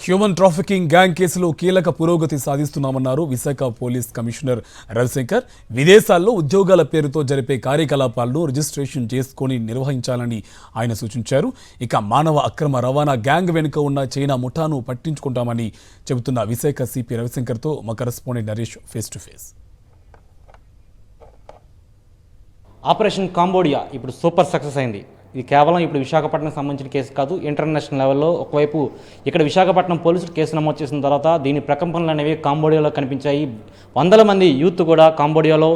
Human trafficking gang కేసులో కీలక పురోగతి సాధిస్తున్నామన్నారు విశాఖ పోలీస్ కమిషనర్ రవిశంకర్. విదేశాల్లో ఉద్యోగాల పేరుతో జరిపే కార్యకలాపాలను రిజిస్ట్రేషన్ చేసుకొని నిర్వహించాలని ఆయన సూచించారు. ఇక మానవ అక్రమ రవాణా గ్యాంగ్ వెనుక ఉన్న చైనా ముఠాను పట్టించుకుంటామని చెబుతున్న విశాఖ సిపి రవిశంకర్తో మా correspondent Naresh face to face. Operation Cambodia ఇప్పుడు సూపర్ సక్సెస్ అయింది. ఇది కేవలం ఇప్పుడు విశాఖపట్నం సంబంధించిన కేసు కాదు, ఇంటర్నేషనల్ లెవెల్లో ఒకవైపు ఇక్కడ విశాఖపట్నం పోలీసులు కేసు నమోదు చేసిన తర్వాత దీని ప్రకంపనలు అనేవి కాంబోడియాలో కనిపించాయి. వందల మంది యూత్ కూడా కాంబోడియాలో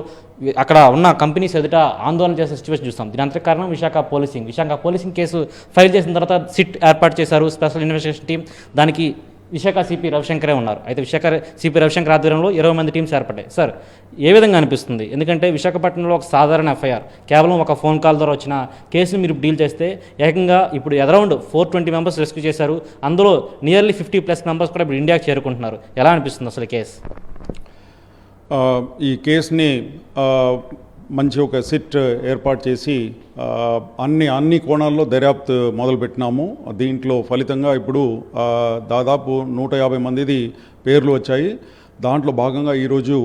అక్కడ ఉన్న కంపెనీస్ ఎదుట ఆందోళన చేసే సిచ్యువేషన్ చూస్తాం. దీని అంతటి కారణం విశాఖ పోలీసింగ్ కేసు ఫైల్ చేసిన తర్వాత సిట్ ఏర్పాటు చేశారు, స్పెషల్ ఇన్వెస్టిగేషన్ టీం. దానికి విశాఖ సిపి రవిశంకరే ఉన్నారు. అయితే విశాఖ సిపి రవిశంకర్ ఆధ్వర్యంలో 20 మంది టీమ్స్ ఏర్పడ్డాయి. సార్, ఏ విధంగా అనిపిస్తుంది? ఎందుకంటే విశాఖపట్నంలో ఒక సాధారణ ఎఫ్ఐఆర్, కేవలం ఒక ఫోన్ కాల్ ద్వారా వచ్చిన కేసును మీరు డీల్ చేస్తే ఏకంగా ఇప్పుడు అరౌండ్ 420 మెంబర్స్ రెస్క్యూ చేశారు. అందులో నియర్లీ 50+ మెంబర్స్ కూడా ఇప్పుడు ఇండియాకి చేరుకుంటున్నారు. ఎలా అనిపిస్తుంది అసలు కేసు? ఈ కేసుని మంచి ఒక సిట్ ఏర్పాటు చేసి అన్ని కోణాల్లో దర్యాప్తు మొదలుపెట్టినాము. దీంట్లో ఫలితంగా ఇప్పుడు దాదాపు 150 మందిది పేర్లు వచ్చాయి. దాంట్లో భాగంగా ఈరోజు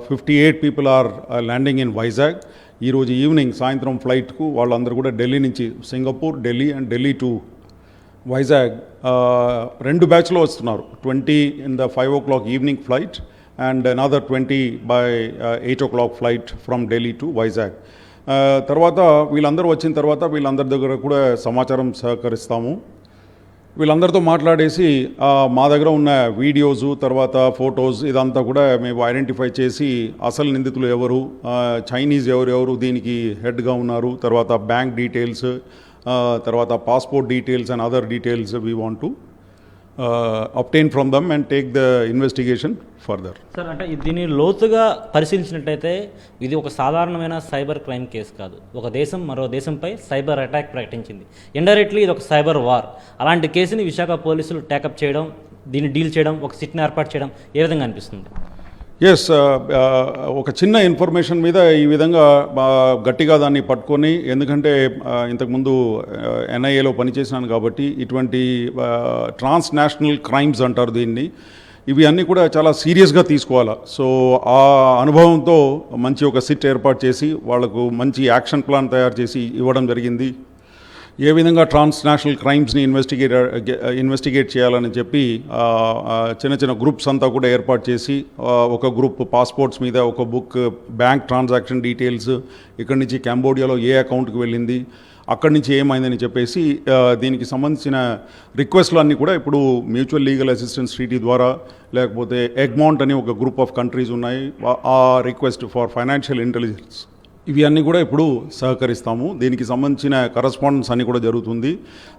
58 people are landing in Vizag. ఈరోజు ఈవినింగ్ సాయంత్రం ఫ్లైట్కు వాళ్ళందరూ కూడా ఢిల్లీ నుంచి Singapore, Delhi and Delhi to Vizag 2 బ్యాచ్లో వస్తున్నారు. 20 in the 5 o'clock evening flight and another 20 by 8 o'clock flight from Delhi to Vizag. తర్వాత వీళ్ళందరూ వచ్చిన తర్వాత వీళ్ళందరి దగ్గర కూడా సమాచారం సహకరిస్తాము. వీళ్ళందరితో మాట్లాడేసి మా దగ్గర ఉన్న వీడియోసు, తర్వాత ఫొటోస్ ఇదంతా కూడా మేము ఐడెంటిఫై చేసి అసలు నిందితులు ఎవరు, చైనీస్ ఎవరెవరు దీనికి హెడ్గా ఉన్నారు, తర్వాత బ్యాంక్ డీటెయిల్స్, తర్వాత passport details and other details we want to obtain from them and take the investigation further. Sir, అంటే దీన్ని లోతుగా పరిశీలించినట్టయితే ఇది ఒక సాధారణమైన సైబర్ క్రైమ్ కేసు కాదు. ఒక దేశం మరో దేశంపై సైబర్ అటాక్ ప్రకటించింది. ఇండైరెక్ట్లీ ఇది ఒక సైబర్ వార్. అలాంటి కేసుని విశాఖ పోలీసులు టేకప్ చేయడం, దీన్ని డీల్ చేయడం, ఒక సిట్ని ఏర్పాటు చేయడం ఏ విధంగా అనిపిస్తుంది? ఎస్, ఒక చిన్న ఇన్ఫర్మేషన్ మీద ఈ విధంగా గట్టిగా దాన్ని పట్టుకొని, ఎందుకంటే ఇంతకుముందు ఎన్ఐఏలో పనిచేసినాను కాబట్టి ఇటువంటి ట్రాన్స్నేషనల్ క్రైమ్స్ అంటారు దీన్ని, ఇవి అన్నీ కూడా చాలా సీరియస్గా తీసుకోవాలి. సో ఆ అనుభవంతో మంచి ఒక సిట్ ఏర్పాటు చేసి వాళ్లకు మంచి యాక్షన్ ప్లాన్ తయారు చేసి ఇవ్వడం జరిగింది. ఏ విధంగా ట్రాన్స్నేషనల్ క్రైమ్స్ని ఇన్వెస్టిగేట్ చేయాలని చెప్పి చిన్న గ్రూప్స్ అంతా కూడా ఏర్పాటు చేసి, ఒక గ్రూప్ పాస్పోర్ట్స్ మీద, ఒక బుక్ బ్యాంక్ ట్రాన్సాక్షన్ డీటెయిల్స్, ఇక్కడి నుంచి కంబోడియాలో ఏ అకౌంట్కి వెళ్ళింది, అక్కడి నుంచి ఏమైందని చెప్పేసి దీనికి సంబంధించిన రిక్వెస్ట్లు అన్నీ కూడా ఇప్పుడు మ్యూచువల్ లీగల్ అసిస్టెన్స్ ట్రీటీ ద్వారా, లేకపోతే ఎగ్మౌంట్ అని ఒక గ్రూప్ ఆఫ్ కంట్రీస్ ఉన్నాయి, ఆ రిక్వెస్ట్ ఫర్ ఫైనాన్షియల్ ఇంటెలిజెన్స్, ఇవి అన్నీ కూడా ఇప్పుడు సహకరిస్తాము. దీనికి సంబంధించిన కరస్పాండెన్స్ అన్నీ కూడా జరుగుతుంది.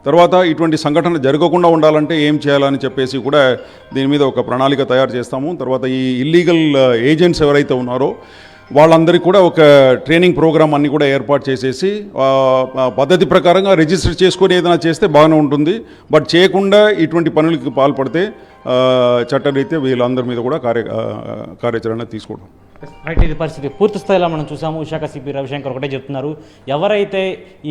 తర్వాత ఇటువంటి సంఘటన జరగకుండా ఉండాలంటే ఏం చేయాలని చెప్పేసి కూడా దీని మీద ఒక ప్రణాళిక తయారు చేస్తాము. తర్వాత ఈ ఇల్లీగల్ ఏజెంట్స్ ఎవరైతే ఉన్నారో వాళ్ళందరికీ కూడా ఒక ట్రైనింగ్ ప్రోగ్రామ్ అన్నీ కూడా ఏర్పాటు చేసేసి పద్ధతి ప్రకారంగా రిజిస్టర్ చేసుకొని ఏదైనా చేస్తే బాగానే ఉంటుంది. బట్ చేయకుండా ఇటువంటి పనులకి పాల్పడితే చట్టరీత్యా వీళ్ళందరి మీద కూడా కార్యాచరణ తీసుకోవడం. రైట్, ఇది పరిస్థితి పూర్తి స్థాయిలో మనం చూసాము. విశాఖ సిపి రవిశంకర్ ఒకటే చెప్తున్నారు, ఎవరైతే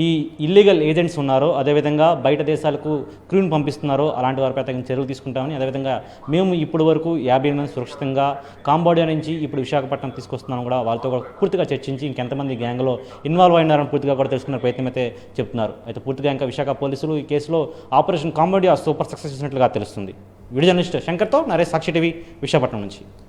ఈ ఇల్లీగల్ ఏజెంట్స్ ఉన్నారో, అదేవిధంగా బయట దేశాలకు క్రూని పంపిస్తున్నారో అలాంటి వారిపై తగిన చర్యలు తీసుకుంటామని, అదేవిధంగా మేము ఇప్పటి వరకు 50 మంది సురక్షితంగా కాంబోడియా నుంచి ఇప్పుడు విశాఖపట్నం తీసుకొస్తున్నాం కూడా వాళ్ళతో కూడా పూర్తిగా చర్చించి ఇంకెంతమంది గ్యాంగ్లో ఇన్వాల్వ్ అయినారని పూర్తిగా కూడా తెలుసుకున్న ప్రయత్నం అయితే చెప్తున్నారు. అయితే పూర్తిగా ఇంకా విశాఖ పోలీసులు ఈ కేసులో ఆపరేషన్ కాంబోడియా సూపర్ సక్సెస్ చేసినట్లుగా తెలుస్తుంది. వీడియో జర్నలిస్ట్ శంకర్తో నరేష్, సాక్షి టీవీ, విశాఖపట్నం నుంచి.